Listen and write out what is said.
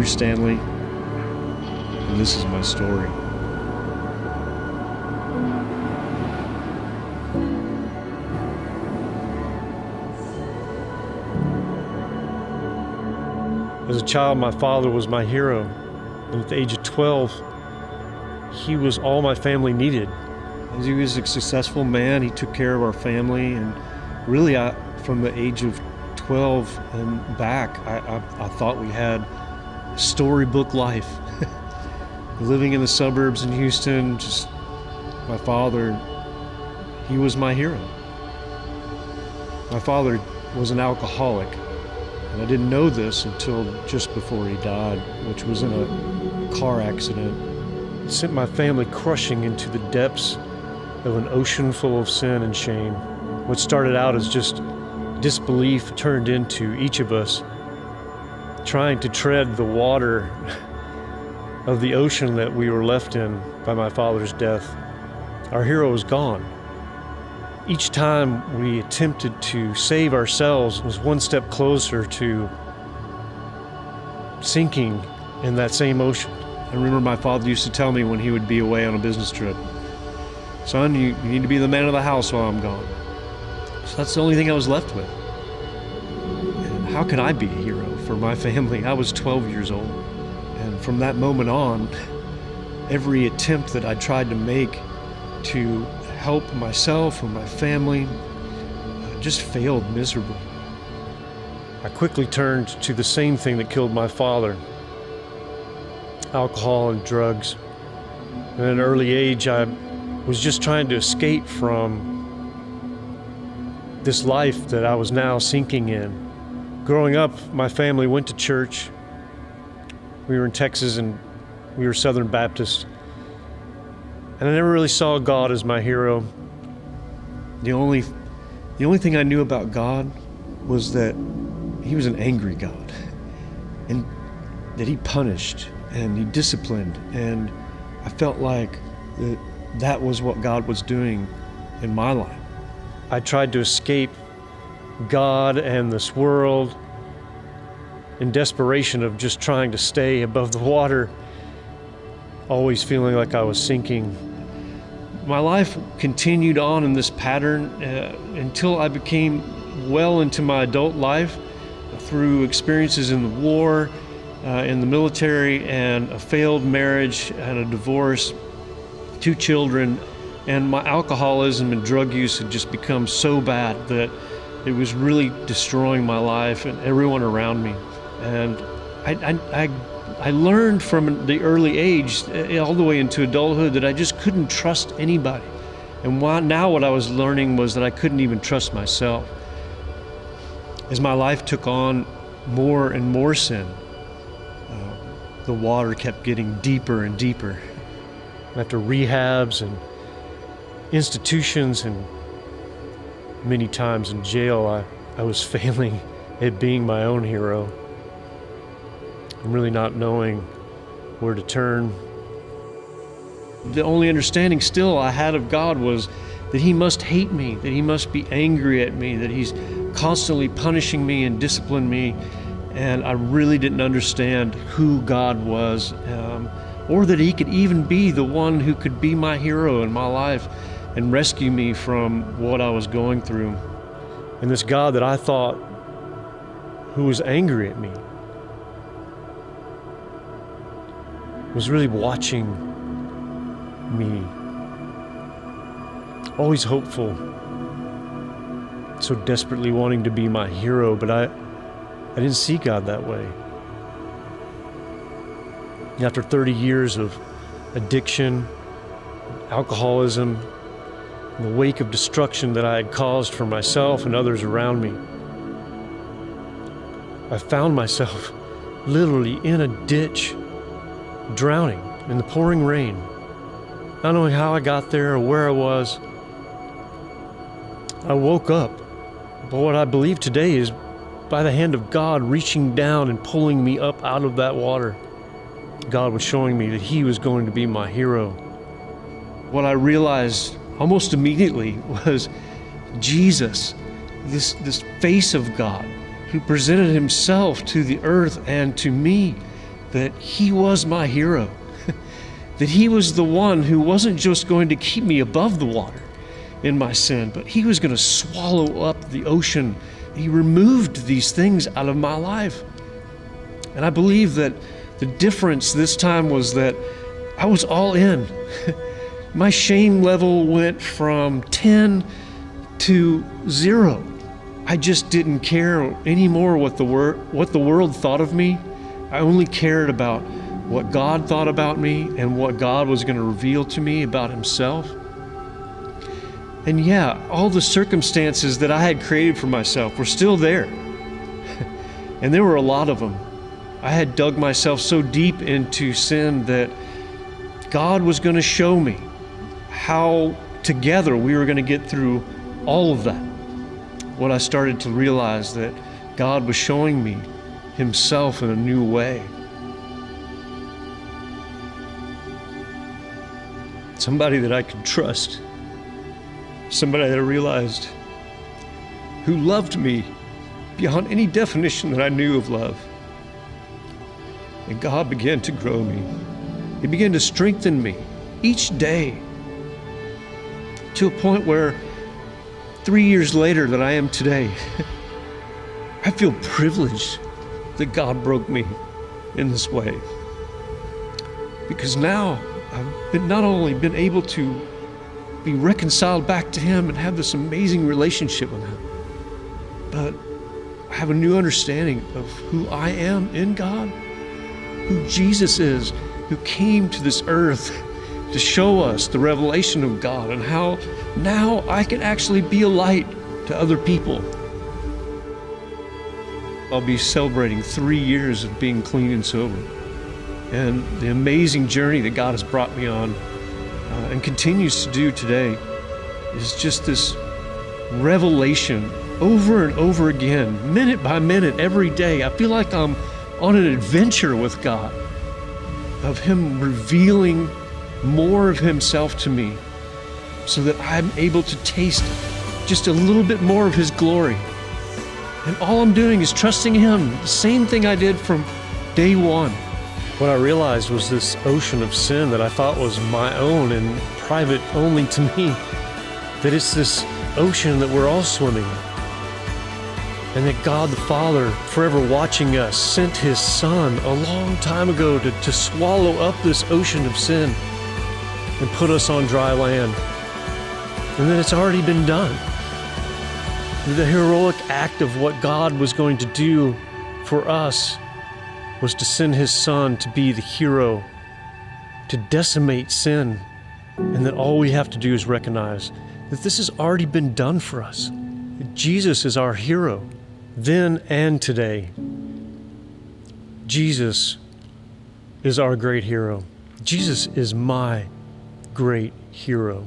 Bruce Stanley, and this is my story. As a child, my father was my hero, and at the age of 12, he was all my family needed. As he was a successful man, he took care of our family, and really, from the age of 12 and back, I thought we had a storybook life. Living in the suburbs in Houston, just my father, he was my hero. My father was an alcoholic, and I didn't know this until just before he died, which was in a car accident. It sent my family crushing into the depths of an ocean full of sin and shame. What started out as just disbelief turned into each of us trying to tread the water of the ocean that we were left in by my father's death. Our hero was gone. Each time we attempted to save ourselves was one step closer to sinking in that same ocean. I remember my father used to tell me when he would be away on a business trip, "Son, you need to be the man of the house while I'm gone." So that's the only thing I was left with. And how could I be a hero for my family? I was 12 years old. And from that moment on, every attempt that I tried to make to help myself or my family just failed miserably. I quickly turned to the same thing that killed my father: alcohol and drugs. At an early age, I was just trying to escape from this life that I was now sinking in. Growing up, my family went to church. We were in Texas and we were Southern Baptists. And I never really saw God as my hero. The only thing I knew about God was that he was an angry God, and that he punished and he disciplined, and I felt like that was what God was doing in my life. I tried to escape God and this world in desperation of just trying to stay above the water, always feeling like I was sinking. My life continued on in this pattern until I became well into my adult life through experiences in the war, in the military, and a failed marriage and a divorce, 2 children, and my alcoholism and drug use had just become so bad that it was really destroying my life and everyone around me. And I learned from the early age all the way into adulthood that I just couldn't trust anybody. And now what I was learning was that I couldn't even trust myself. As my life took on more and more sin, the water kept getting deeper and deeper. After rehabs and institutions and many times in jail, I was failing at being my own hero. I'm really not knowing where to turn. The only understanding still I had of God was that he must hate me, that he must be angry at me, that he's constantly punishing me and disciplining me. And I really didn't understand who God was, or that he could even be the one who could be my hero in my life and rescue me from what I was going through. And this God that I thought who was angry at me was really watching me, always hopeful, so desperately wanting to be my hero, but I didn't see God that way. After 30 years of addiction, alcoholism, in the wake of destruction that I had caused for myself and others around me, I found myself literally in a ditch, drowning in the pouring rain, not knowing how I got there or where I was. I woke up, but what I believe today is by the hand of God reaching down and pulling me up out of that water. God was showing me that he was going to be my hero. What I realized almost immediately was Jesus, this face of God, who presented himself to the earth and to me that He was my hero, that He was the one who wasn't just going to keep me above the water in my sin, but He was going to swallow up the ocean. He removed these things out of my life. And I believe that the difference this time was that I was all in. My shame level went from 10 to 0. I just didn't care anymore what the world thought of me. I only cared about what God thought about me and what God was going to reveal to me about Himself. And yeah, all the circumstances that I had created for myself were still there. And there were a lot of them. I had dug myself so deep into sin that God was going to show me how together we were going to get through all of that. When I started to realize that God was showing me Himself in a new way. Somebody that I could trust. Somebody that I realized who loved me beyond any definition that I knew of love. And God began to grow me. He began to strengthen me each day to a point where 3 years later that I am today, I feel privileged that God broke me in this way. Because now I've not only been able to be reconciled back to Him and have this amazing relationship with Him, but I have a new understanding of who I am in God, who Jesus is, who came to this earth to show us the revelation of God, and how now I can actually be a light to other people. I'll be celebrating 3 years of being clean and sober, and the amazing journey that God has brought me on and continues to do today is just this revelation over and over again, minute by minute, every day. I feel like I'm on an adventure with God, of Him revealing more of Himself to me so that I'm able to taste just a little bit more of His glory. And all I'm doing is trusting Him, the same thing I did from day one. What I realized was this ocean of sin that I thought was my own and private only to me, that it's this ocean that we're all swimming in. And that God the Father, forever watching us, sent His Son a long time ago to swallow up this ocean of sin and put us on dry land. And that it's already been done. The heroic act of what God was going to do for us was to send His Son to be the hero, to decimate sin, and that all we have to do is recognize that this has already been done for us. Jesus is our hero, then and today. Jesus is our great hero. Jesus is my great hero.